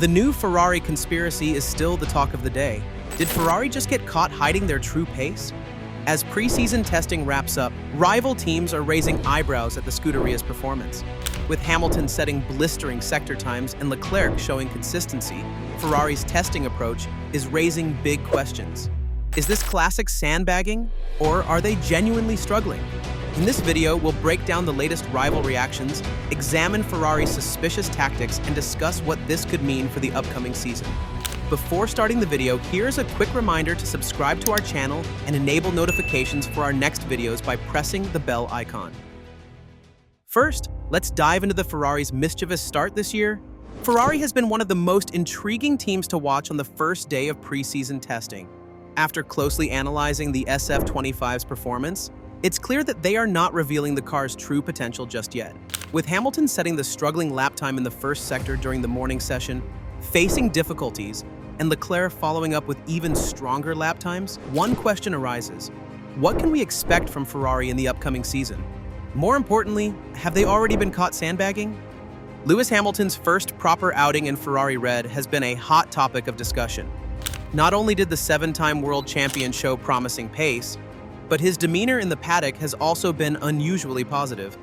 The new Ferrari conspiracy is still the talk of the day. Did Ferrari just get caught hiding their true pace? As preseason testing wraps up, rival teams are raising eyebrows at the Scuderia's performance. With Hamilton setting blistering sector times and Leclerc showing consistency, Ferrari's testing approach is raising big questions. Is this classic sandbagging, or are they genuinely struggling? In this video, we'll break down the latest rival reactions, examine Ferrari's suspicious tactics, and discuss what this could mean for the upcoming season. Before starting the video, here's a quick reminder to subscribe to our channel and enable notifications for our next videos by pressing the bell icon. First, let's dive into the Ferrari's mischievous start this year. Ferrari has been one of the most intriguing teams to watch on the first day of preseason testing. After closely analyzing the SF25's performance, it's clear that they are not revealing the car's true potential just yet. With Hamilton setting the struggling lap time in the first sector during the morning session, facing difficulties, and Leclerc following up with even stronger lap times, one question arises: what can we expect from Ferrari in the upcoming season? More importantly, have they already been caught sandbagging? Lewis Hamilton's first proper outing in Ferrari Red has been a hot topic of discussion. Not only did the seven-time world champion show promising pace, but his demeanor in the paddock has also been unusually positive.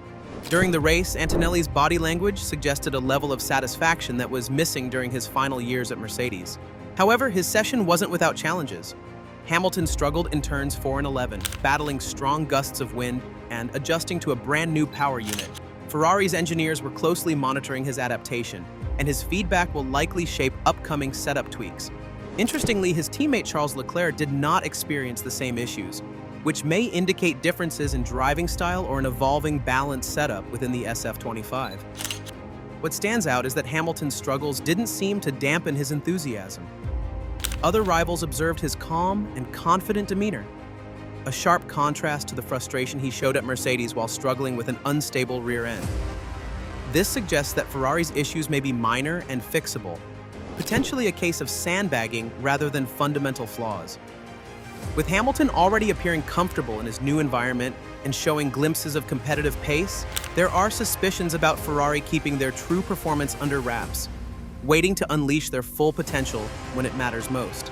During the race, Antonelli's body language suggested a level of satisfaction that was missing during his final years at Mercedes. However, his session wasn't without challenges. Hamilton struggled in turns 4 and 11, battling strong gusts of wind and adjusting to a brand new power unit. Ferrari's engineers were closely monitoring his adaptation, and his feedback will likely shape upcoming setup tweaks. Interestingly, his teammate Charles Leclerc did not experience the same issues, which may indicate differences in driving style or an evolving balanced setup within the SF25. What stands out is that Hamilton's struggles didn't seem to dampen his enthusiasm. Other rivals observed his calm and confident demeanor, a sharp contrast to the frustration he showed at Mercedes while struggling with an unstable rear end. This suggests that Ferrari's issues may be minor and fixable, potentially a case of sandbagging rather than fundamental flaws. With Hamilton already appearing comfortable in his new environment and showing glimpses of competitive pace, there are suspicions about Ferrari keeping their true performance under wraps, waiting to unleash their full potential when it matters most.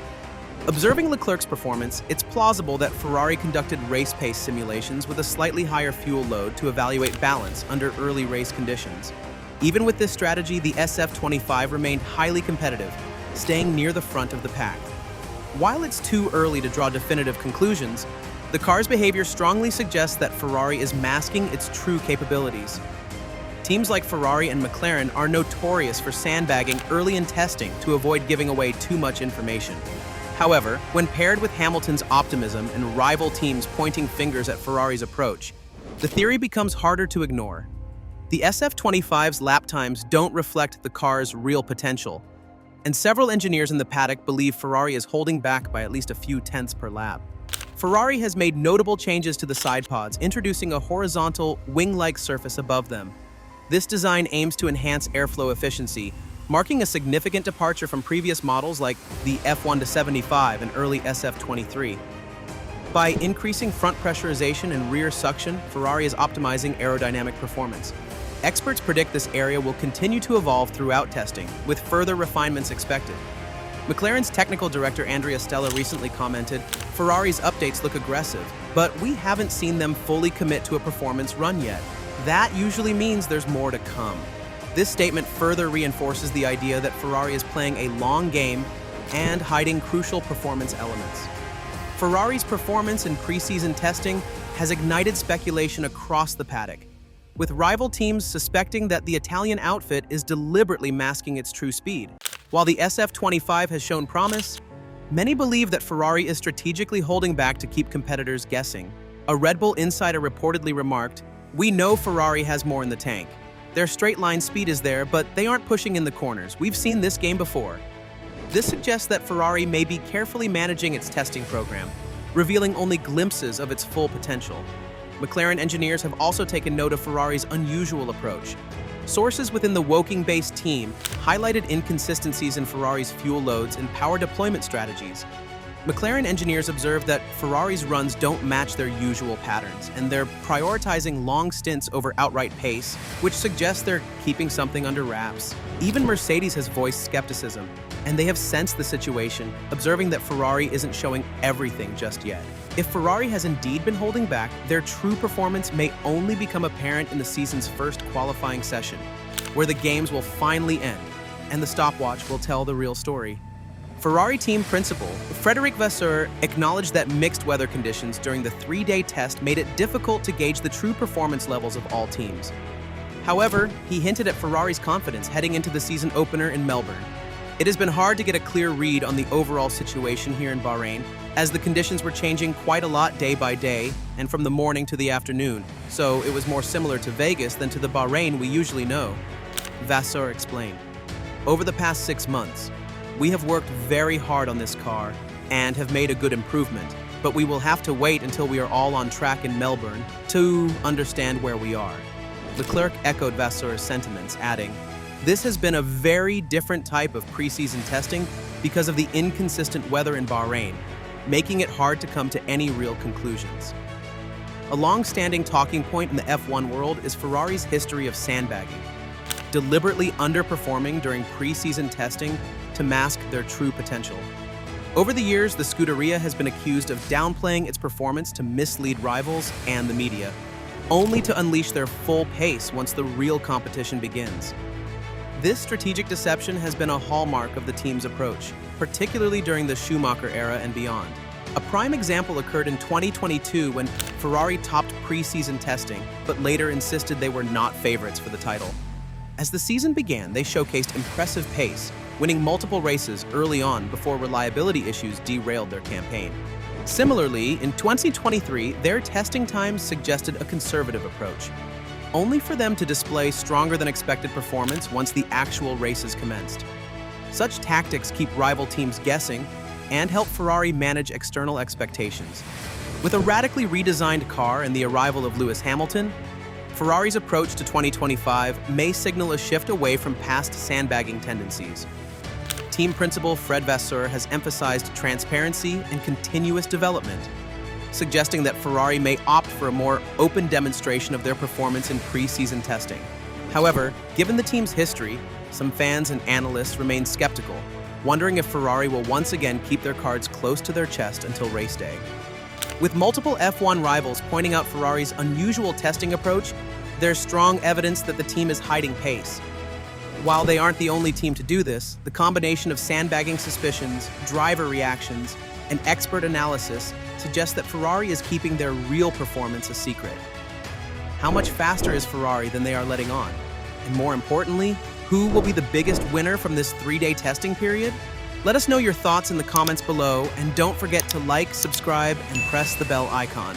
Observing Leclerc's performance, it's plausible that Ferrari conducted race pace simulations with a slightly higher fuel load to evaluate balance under early race conditions. Even with this strategy, the SF25 remained highly competitive, staying near the front of the pack. While it's too early to draw definitive conclusions, the car's behavior strongly suggests that Ferrari is masking its true capabilities. Teams like Ferrari and McLaren are notorious for sandbagging early in testing to avoid giving away too much information. However, when paired with Hamilton's optimism and rival teams pointing fingers at Ferrari's approach, the theory becomes harder to ignore. The SF25's lap times don't reflect the car's real potential, and several engineers in the paddock believe Ferrari is holding back by at least a few tenths per lap. Ferrari has made notable changes to the side pods, introducing a horizontal, wing-like surface above them. This design aims to enhance airflow efficiency, marking a significant departure from previous models like the F1-75 and early SF23. By increasing front pressurization and rear suction, Ferrari is optimizing aerodynamic performance. Experts predict this area will continue to evolve throughout testing, with further refinements expected. McLaren's technical director Andrea Stella recently commented, "Ferrari's updates look aggressive, but we haven't seen them fully commit to a performance run yet. That usually means there's more to come." This statement further reinforces the idea that Ferrari is playing a long game and hiding crucial performance elements. Ferrari's performance in preseason testing has ignited speculation across the paddock, with rival teams suspecting that the Italian outfit is deliberately masking its true speed. While the SF25 has shown promise, many believe that Ferrari is strategically holding back to keep competitors guessing. A Red Bull insider reportedly remarked, "We know Ferrari has more in the tank. Their straight-line speed is there, but they aren't pushing in the corners. We've seen this game before." This suggests that Ferrari may be carefully managing its testing program, revealing only glimpses of its full potential. McLaren engineers have also taken note of Ferrari's unusual approach. Sources within the Woking-based team highlighted inconsistencies in Ferrari's fuel loads and power deployment strategies. McLaren engineers observed that Ferrari's runs don't match their usual patterns, and they're prioritizing long stints over outright pace, which suggests they're keeping something under wraps. Even Mercedes has voiced skepticism, and they have sensed the situation, observing that Ferrari isn't showing everything just yet. If Ferrari has indeed been holding back, their true performance may only become apparent in the season's first qualifying session, where the games will finally end, and the stopwatch will tell the real story. Ferrari team principal Frédéric Vasseur acknowledged that mixed weather conditions during the three-day test made it difficult to gauge the true performance levels of all teams. However, he hinted at Ferrari's confidence heading into the season opener in Melbourne. It has been hard to get a clear read on the overall situation here in Bahrain, as the conditions were changing quite a lot day by day and from the morning to the afternoon, so it was more similar to Vegas than to the Bahrain we usually know. Vasseur explained, "Over the past 6 months, we have worked very hard on this car and have made a good improvement, but we will have to wait until we are all on track in Melbourne to understand where we are." Leclerc echoed Vasseur's sentiments, adding, "This has been a very different type of preseason testing because of the inconsistent weather in Bahrain, making it hard to come to any real conclusions." A long-standing talking point in the F1 world is Ferrari's history of sandbagging, deliberately underperforming during preseason testing to mask their true potential. Over the years, the Scuderia has been accused of downplaying its performance to mislead rivals and the media, only to unleash their full pace once the real competition begins. This strategic deception has been a hallmark of the team's approach, particularly during the Schumacher era and beyond. A prime example occurred in 2022 when Ferrari topped preseason testing, but later insisted they were not favorites for the title. As the season began, they showcased impressive pace, winning multiple races early on before reliability issues derailed their campaign. Similarly, in 2023, their testing times suggested a conservative approach, only for them to display stronger than expected performance once the actual races commenced. Such tactics keep rival teams guessing and help Ferrari manage external expectations. With a radically redesigned car and the arrival of Lewis Hamilton, Ferrari's approach to 2025 may signal a shift away from past sandbagging tendencies. Team principal Fred Vasseur has emphasized transparency and continuous development, suggesting that Ferrari may opt for a more open demonstration of their performance in pre-season testing. However, given the team's history, some fans and analysts remain skeptical, wondering if Ferrari will once again keep their cards close to their chest until race day. With multiple F1 rivals pointing out Ferrari's unusual testing approach, there's strong evidence that the team is hiding pace. While they aren't the only team to do this, the combination of sandbagging suspicions, driver reactions, and expert analysis suggests that Ferrari is keeping their real performance a secret. How much faster is Ferrari than they are letting on? And more importantly, who will be the biggest winner from this 3-day testing period? Let us know your thoughts in the comments below, and don't forget to like, subscribe, and press the bell icon.